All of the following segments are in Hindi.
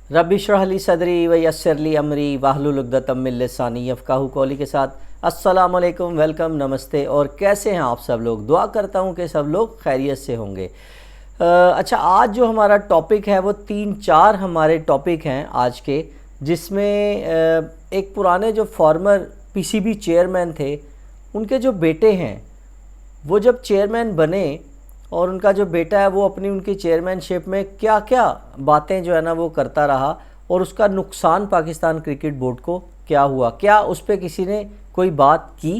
रब्बि इश्रह ली सदरी व यस्सिर ली अमरी वाहलुल उक़दतम मिन लिसानी यफ़क़हू क़ौली के साथ अस्सलाम वालेकुम, वेलकम, नमस्ते। और कैसे हैं आप सब लोग? दुआ करता हूं कि सब लोग खैरियत से होंगे। अच्छा, आज जो हमारा टॉपिक है वो 3-4 हमारे टॉपिक हैं आज के, जिसमें एक पुराने जो फॉर्मर पीसीबी चेयरमैन थे, उनके जो बेटे हैं वो जब चेयरमैन बने और उनका जो बेटा है वो अपनी उनकी चेयरमैनशिप में क्या क्या बातें जो है ना वो करता रहा और उसका नुकसान पाकिस्तान क्रिकेट बोर्ड को क्या हुआ। क्या उस पर किसी ने कोई बात की?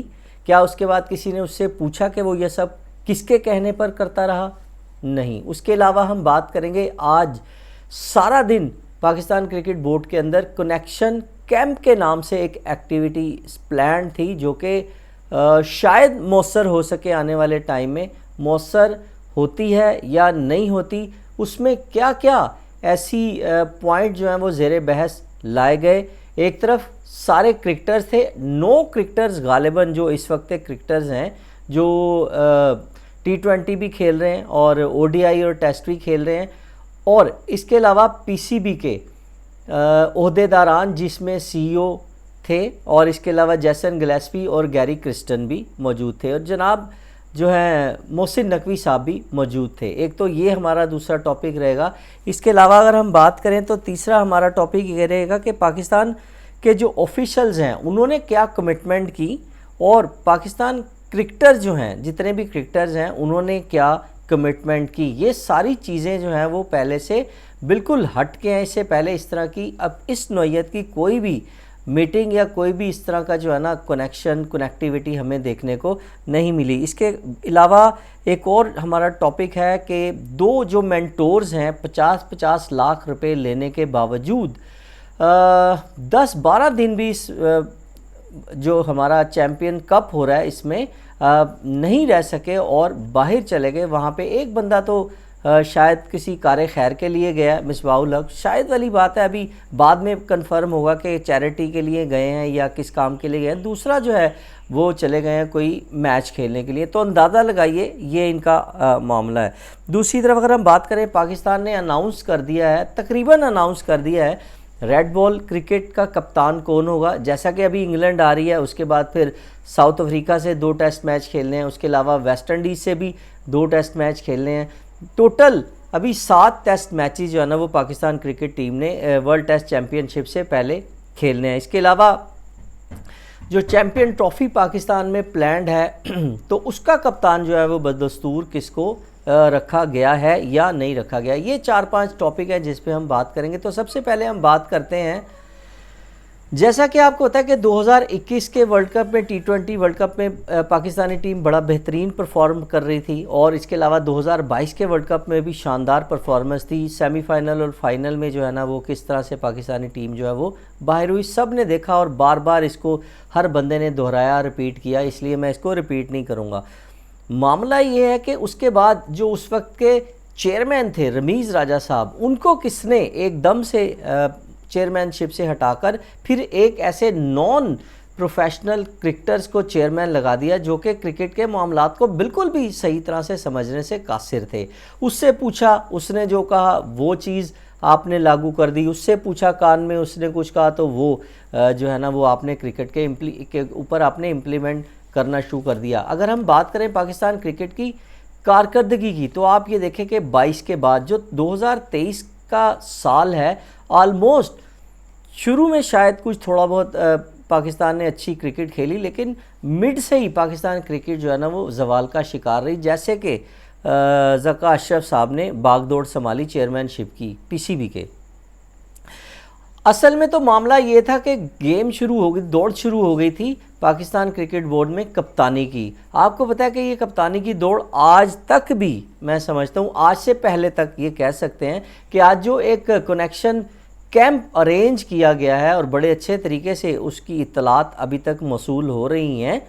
क्या उसके बाद किसी ने उससे पूछा कि वो ये सब किसके कहने पर करता रहा? नहीं। उसके अलावा हम बात करेंगे आज सारा दिन पाकिस्तान क्रिकेट बोर्ड के अंदर कनेक्शन कैंप के नाम से एक एक्टिविटी प्लान थी, जो कि शायद मौसर हो सके आने वाले टाइम में। मौसर होती है या नहीं होती, उसमें क्या क्या ऐसी पॉइंट जो हैं वो ज़ेरे बहस लाए गए। एक तरफ सारे क्रिकेटर्स थे, 9 क्रिकेटर्स गालिबन जो इस वक्त क्रिकेटर्स हैं, जो T20 भी खेल रहे हैं और ODI और टेस्ट भी खेल रहे हैं, और इसके अलावा पीसीबी के ओहदेदारान जिसमें CEO थे, और इसके अलावा जैसन गिलेस्पी और गैरी क्रिस्टन भी मौजूद थे, और जनाब जो है मोहसिन नकवी साहब भी मौजूद थे। एक तो ये हमारा दूसरा टॉपिक रहेगा। इसके अलावा अगर हम बात करें तो तीसरा हमारा टॉपिक ये रहेगा कि पाकिस्तान के जो ऑफिशियल्स हैं उन्होंने क्या कमिटमेंट की, और पाकिस्तान क्रिकेटर्स जो हैं, जितने भी क्रिकेटर्स हैं, उन्होंने क्या कमिटमेंट की। ये सारी चीज़ें जो हैं वो पहले से बिल्कुल हट के हैं। इससे पहले इस तरह की अब इस नौइयत की कोई भी मीटिंग या कोई भी इस तरह का जो है ना कनेक्टिविटी हमें देखने को नहीं मिली। इसके अलावा एक और हमारा टॉपिक है कि 2 जो मेंटोर्स हैं 50-50 लाख रुपए लेने के बावजूद 10-12 दिन भी इस जो हमारा चैम्पियन कप हो रहा है इसमें नहीं रह सके और बाहर चले गए। वहाँ पे एक बंदा तो शायद किसी कार खैर के लिए गया, मिसबाहुल हक, शायद वाली बात है, अभी बाद में कंफर्म होगा कि चैरिटी के लिए गए हैं या किस काम के लिए गए हैं। दूसरा जो है वो चले गए हैं कोई मैच खेलने के लिए। तो अंदाज़ा लगाइए ये इनका मामला है। दूसरी तरफ अगर हम बात करें, पाकिस्तान ने अनाउंस कर दिया है, तकरीबन अनाउंस कर दिया है, रेड बॉल क्रिकेट का कप्तान कौन होगा। जैसा कि अभी इंग्लैंड आ रही है, उसके बाद फिर साउथ अफ्रीका से 2 टेस्ट मैच खेलने हैं, उसके अलावा वेस्ट इंडीज़ से भी 2 टेस्ट मैच खेलने हैं। टोटल अभी 7 टेस्ट मैचेस जो है ना वो पाकिस्तान क्रिकेट टीम ने वर्ल्ड टेस्ट चैम्पियनशिप से पहले खेलने हैं। इसके अलावा जो चैम्पियन ट्रॉफी पाकिस्तान में प्लान्ड है तो उसका कप्तान जो है वो बदस्तूर किसको रखा गया है या नहीं रखा गया। ये 4-5 टॉपिक है जिस पे हम बात करेंगे। तो सबसे पहले हम बात करते हैं, जैसा कि आपको पता है कि 2021 के वर्ल्ड कप में, T20 वर्ल्ड कप में पाकिस्तानी टीम बड़ा बेहतरीन परफॉर्म कर रही थी, और इसके अलावा 2022 के वर्ल्ड कप में भी शानदार परफॉर्मेंस थी। सेमीफाइनल और फाइनल में जो है ना वो किस तरह से पाकिस्तानी टीम जो है वो बाहर हुई, सब ने देखा, और बार बार इसको हर बंदे ने दोहराया, रिपीट किया, इसलिए मैं इसको रिपीट नहीं करूँगा। मामला ये है कि उसके बाद जो उस वक्त के चेयरमैन थे रमीज़ राजा साहब, उनको किसने एकदम से चेयरमैनशिप से हटाकर फिर एक ऐसे नॉन प्रोफेशनल क्रिकेटर्स को चेयरमैन लगा दिया, जो कि क्रिकेट के मामलात को बिल्कुल भी सही तरह से समझने से कासिर थे। उससे पूछा, उसने जो कहा वो चीज़ आपने लागू कर दी। उससे पूछा, कान में उसने कुछ कहा तो वो जो है ना वो आपने क्रिकेट के ऊपर आपने इम्प्लीमेंट करना शुरू कर दिया। अगर हम बात करें पाकिस्तान क्रिकेट की कारकर्दगी की, तो आप ये देखें कि 22 के बाद जो 2023 का साल है, ऑलमोस्ट शुरू में शायद कुछ थोड़ा बहुत पाकिस्तान ने अच्छी क्रिकेट खेली, लेकिन मिड से ही पाकिस्तान क्रिकेट जो है ना वो जवाल का शिकार रही। जैसे कि ज़का अशरफ साहब ने बागडोर संभाली चेयरमैनशिप की पीसीबी के। असल में तो मामला ये था कि गेम शुरू हो गई, दौड़ शुरू हो गई थी पाकिस्तान क्रिकेट बोर्ड में कप्तानी की। आपको पता है कि ये कप्तानी की दौड़ आज तक भी, मैं समझता हूँ आज से पहले तक ये कह सकते हैं कि आज जो एक कनेक्शन कैंप अरेंज किया गया है और बड़े अच्छे तरीके से उसकी इत्तलात अभी तक मौसूल हो रही हैं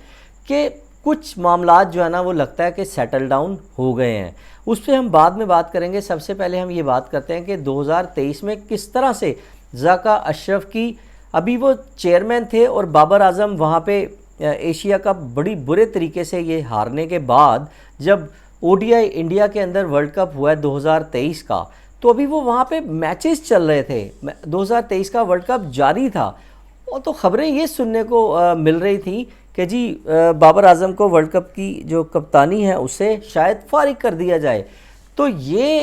कि कुछ मामलात जो है ना वो लगता है कि सेटल डाउन हो गए हैं। उस पर हम बाद में बात करेंगे। सबसे पहले हम ये बात करते हैं कि 2023 में किस तरह से ज़का अशरफ की, अभी वो चेयरमैन थे और बाबर आजम वहाँ पे एशिया कप बड़ी बुरे तरीके से ये हारने के बाद जब ODI इंडिया के अंदर वर्ल्ड कप हुआ है 2023 का, तो अभी वो वहाँ पे मैचेस चल रहे थे, 2023 का वर्ल्ड कप जारी था, और तो ख़बरें ये सुनने को मिल रही थी कि जी बाबर आजम को वर्ल्ड कप की जो कप्तानी है उससे शायद फारिग कर दिया जाए। तो ये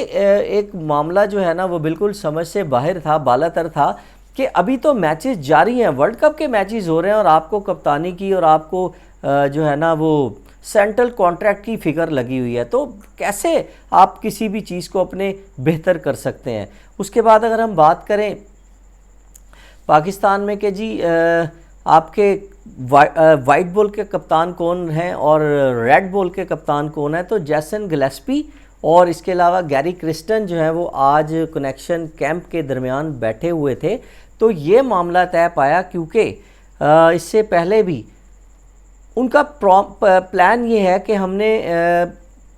एक मामला जो है ना वो बिल्कुल समझ से बाहर था, बालातर था कि अभी तो मैचेस जारी हैं, वर्ल्ड कप के मैचेस हो रहे हैं और आपको कप्तानी की और आपको जो है ना वो सेंट्रल कॉन्ट्रैक्ट की फ़िक्र लगी हुई है, तो कैसे आप किसी भी चीज़ को अपने बेहतर कर सकते हैं। उसके बाद अगर हम बात करें पाकिस्तान में कि जी आपके वाइट बॉल के कप्तान कौन हैं और रेड बॉल के कप्तान कौन है, तो जैसन गिलेस्पी और इसके अलावा गैरी क्रिस्टन जो है वो आज कनेक्शन कैंप के दरमियान बैठे हुए थे। तो ये मामला तय पाया क्योंकि इससे पहले भी उनका प्लान ये है कि हमने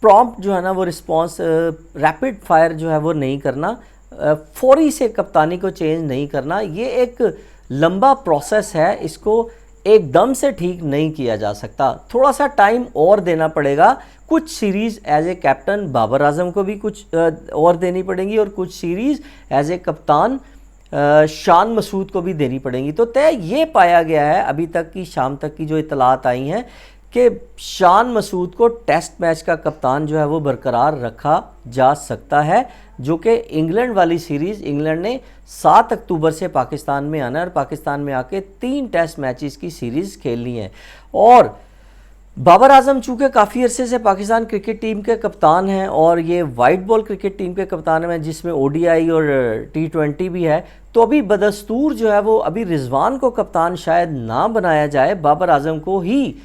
प्रॉम्प्ट जो है ना वो रिस्पॉन्स रैपिड फायर जो है वो नहीं करना, फौरी से कप्तानी को चेंज नहीं करना। ये एक लंबा प्रोसेस है, इसको एकदम से ठीक नहीं किया जा सकता, थोड़ा सा टाइम और देना पड़ेगा। कुछ series as a captain Babar Azam को भी कुछ और देनी पड़ेंगी और कुछ सीरीज़ एज ए कप्तान शान मसूद को भी देनी पड़ेंगी। तो तय ये पाया गया है अभी तक की शाम तक की जो इतलात आई हैं कि शान मसूद को टेस्ट मैच का कप्तान जो है वो बरकरार रखा जा सकता है, जो कि इंग्लैंड वाली सीरीज़ इंग्लैंड ने 7 अक्टूबर से पाकिस्तान में आना है और पाकिस्तान में आके 3 टेस्ट मैचेस की सीरीज़ खेलनी है। और बाबर आजम चूँकि काफ़ी अरसे से पाकिस्तान क्रिकेट टीम के कप्तान हैं और ये वाइट बॉल क्रिकेट टीम के कप्तान हैं जिसमें ODI और T20 भी है, तो अभी बदस्तूर जो है वो अभी रिजवान को कप्तान शायद ना बनाया जाए, बाबर आजम को ही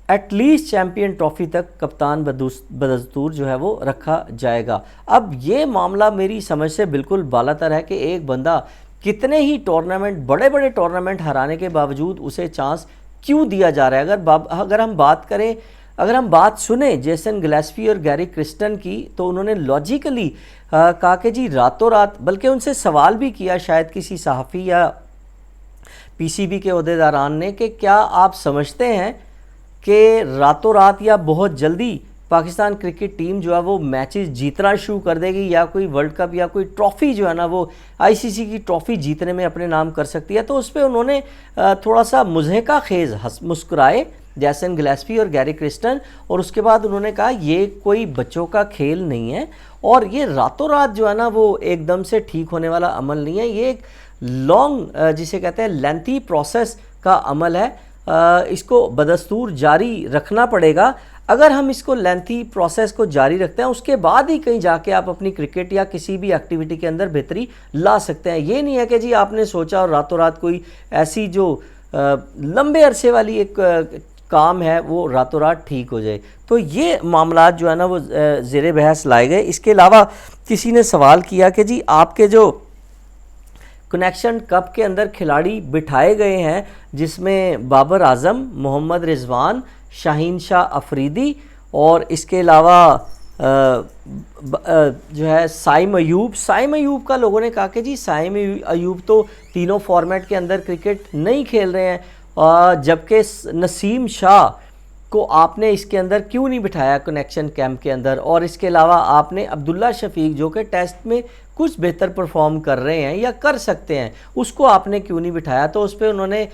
एटलीस्ट चैम्पियन ट्रॉफी तक कप्तान बदस्तूर जो है वो रखा जाएगा। अब ये मामला मेरी समझ से बिल्कुल बालातर है कि एक बंदा कितने ही टूर्नामेंट, बड़े बड़े टूर्नामेंट हराने के बावजूद उसे चांस क्यों दिया जा रहा है। अगर हम बात करें, अगर हम बात सुने जेसन गिलेस्पी और गैरी क्रिस्टन की, तो उन्होंने लॉजिकली कहा कि जी रातों रात, बल्कि उनसे सवाल भी किया शायद किसी सहाफ़ी या PCB के ओहदेदारान ने कि क्या आप समझते हैं कि रातों रात या बहुत जल्दी पाकिस्तान क्रिकेट टीम जो है वो मैचेस जीतना शुरू कर देगी या कोई वर्ल्ड कप या कोई ट्रॉफ़ी जो है ना वो ICC की ट्रॉफ़ी जीतने में अपने नाम कर सकती है। तो उस पर उन्होंने थोड़ा सा मुज़हिका खेज़ मुस्कुराए जैसन गिलेस्पी और गैरी क्रिस्टन, और उसके बाद उन्होंने कहा ये कोई बच्चों का खेल नहीं है और ये रातों रात जो है ना वो एकदम से ठीक होने वाला अमल नहीं है, ये एक लॉन्ग जिसे कहते हैं लेंथी प्रोसेस का अमल है। इसको बदस्तूर जारी रखना पड़ेगा। अगर हम इसको लेंथी प्रोसेस को जारी रखते हैं उसके बाद ही कहीं जाके आप अपनी क्रिकेट या किसी भी एक्टिविटी के अंदर बेहतरी ला सकते हैं। ये नहीं है कि जी आपने सोचा और रातों रात कोई ऐसी जो लंबे अरसे वाली एक काम है वो रातों रात ठीक हो जाए। तो ये मामला जो है ना वो ज़ेरे बहस लाए गए। इसके अलावा किसी ने सवाल किया कि जी आपके जो कनेक्शन कप के अंदर खिलाड़ी बिठाए गए हैं जिसमें बाबर आजम, मोहम्मद रिजवान, शाहीन शाह अफरीदी और इसके अलावा जो है साइम अयूब का लोगों ने कहा कि जी साइम अयूब तो तीनों फॉर्मेट के अंदर क्रिकेट नहीं खेल रहे हैं, जबकि नसीम शाह को आपने इसके अंदर क्यों नहीं बिठाया कनेक्शन कैंप के अंदर, और इसके अलावा आपने अब्दुल्ला शफीक जो कि टेस्ट में कुछ बेहतर परफॉर्म कर रहे हैं या कर सकते हैं उसको आपने क्यों नहीं बिठाया। तो उस पर उन्होंने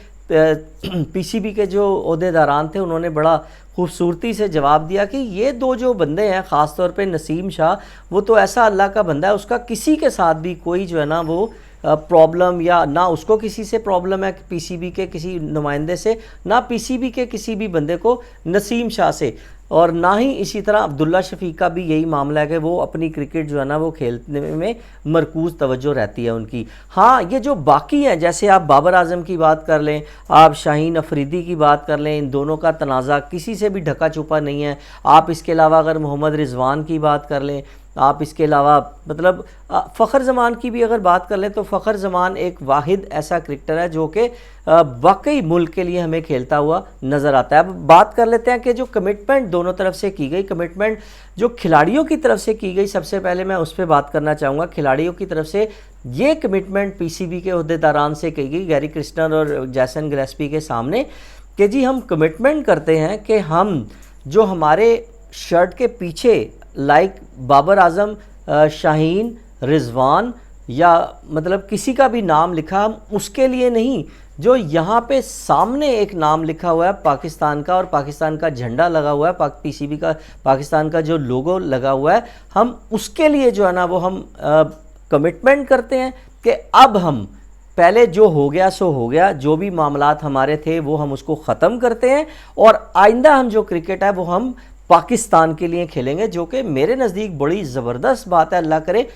PCB के जो ओहदेदारान थे उन्होंने बड़ा खूबसूरती से जवाब दिया कि ये दो जो बंदे हैं, ख़ास तौर पे नसीम शाह, वो तो ऐसा अल्लाह का बंदा है, उसका किसी के साथ भी कोई जो है ना वो प्रॉब्लम या ना उसको किसी से प्रॉब्लम है PCB के किसी नुमाइंदे से, ना PCB के किसी भी बंदे को नसीम शाह से, और ना ही इसी तरह अब्दुल्ला शफीक का भी यही मामला है कि वो अपनी क्रिकेट जो है ना वो खेलने में मरकूज़ तवज्जो रहती है उनकी। हाँ, ये जो बाकी हैं जैसे आप बाबर आजम की बात कर लें, आप शाहीन अफरीदी की बात कर लें, इन दोनों का तनाज़ा किसी से भी ढका छुपा नहीं है। आप इसके अलावा अगर मोहम्मद रिजवान की बात कर लें, आप इसके अलावा मतलब फ़खर ज़मान की भी अगर बात कर लें तो फ़खर ज़मान एक वाहिद ऐसा क्रिकेटर है जो कि वाकई मुल्क के लिए हमें खेलता हुआ नज़र आता है। अब बात कर लेते हैं कि जो कमिटमेंट दोनों तरफ से की गई, कमिटमेंट जो खिलाड़ियों की तरफ से की गई, सबसे पहले मैं उस पर बात करना चाहूँगा। खिलाड़ियों की तरफ से ये कमिटमेंट PCB के ओहदेदारान से की गई, गैरी क्रिस्टन और जैसन गिलेस्पी के सामने, कि जी हम कमिटमेंट करते हैं कि हम जो हमारे शर्ट के पीछे लाइक बाबर आजम, शाहीन, रिजवान या मतलब किसी का भी नाम लिखा, हम उसके लिए नहीं, जो यहाँ पे सामने एक नाम लिखा हुआ है पाकिस्तान का और पाकिस्तान का झंडा लगा हुआ है, पीसीबी का पाकिस्तान का जो लोगो लगा हुआ है, हम उसके लिए जो है ना वो हम कमिटमेंट करते हैं कि अब हम पहले जो हो गया सो हो गया, जो भी मामलात हमारे थे वो हम उसको ख़त्म करते हैं और आइंदा हम जो क्रिकेट है वो हम पाकिस्तान के लिए खेलेंगे, जो कि मेरे नज़दीक बड़ी ज़बरदस्त बात है। अल्लाह करे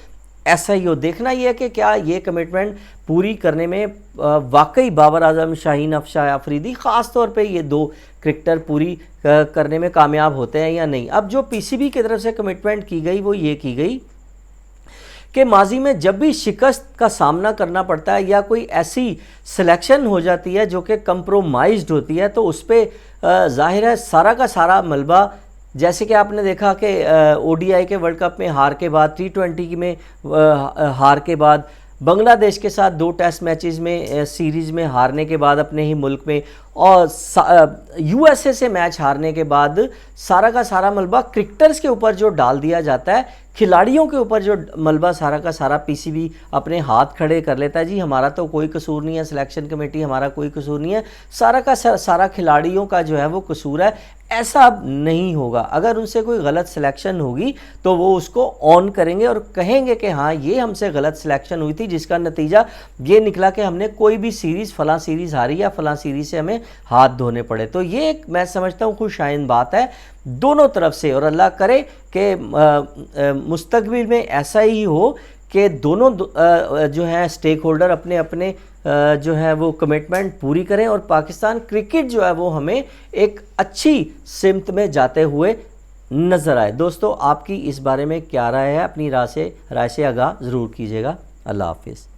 ऐसा ही हो। देखना ये है कि क्या ये कमिटमेंट पूरी करने में वाकई बाबर आजम, शाहीन अफशार अफरीदी ख़ास तौर पे ये दो क्रिकेटर पूरी करने में कामयाब होते हैं या नहीं। अब जो पीसीबी की तरफ से कमिटमेंट की गई वो ये की गई कि माजी में जब भी शिकस्त का सामना करना पड़ता है या कोई ऐसी सिलेक्शन हो जाती है जो कि कंप्रोमाइज्ड होती है, तो उस पर ज़ाहिर है सारा का सारा मलबा, जैसे कि आपने देखा कि ओडीआई के वर्ल्ड कप में हार के बाद, T20 में हार के बाद, बांग्लादेश के साथ 2 टेस्ट मैचेस में सीरीज़ में हारने के बाद अपने ही मुल्क में, और यूएसए से मैच हारने के बाद सारा का सारा मलबा क्रिकेटर्स के ऊपर जो डाल दिया जाता है, खिलाड़ियों के ऊपर जो मलबा सारा का सारा पीसीबी अपने हाथ खड़े कर लेता है, जी हमारा तो कोई कसूर नहीं है, सिलेक्शन कमेटी हमारा कोई कसूर नहीं है, सारा का सारा खिलाड़ियों का जो है वो कसूर है। ऐसा अब नहीं होगा। अगर उनसे कोई गलत सिलेक्शन होगी तो वो उसको ऑन करेंगे और कहेंगे कि हाँ ये हमसे गलत सिलेक्शन हुई थी, जिसका नतीजा ये निकला कि हमने कोई भी सीरीज़ फलां सीरीज़ हारी या फलां सीरीज़ से हमें हाथ धोने पड़े। तो ये एक मैं समझता हूँ खुशाइन बात है दोनों तरफ से, और अल्लाह करे कि मुस्तकबिल में ऐसा ही हो कि दोनों जो है स्टेक होल्डर अपने अपने जो है वो कमिटमेंट पूरी करें और पाकिस्तान क्रिकेट जो है वो हमें एक अच्छी सिमत में जाते हुए नज़र आए। दोस्तों आपकी इस बारे में क्या राय है? अपनी राय से आगाह ज़रूर कीजिएगा। अल्लाह हाफिज़।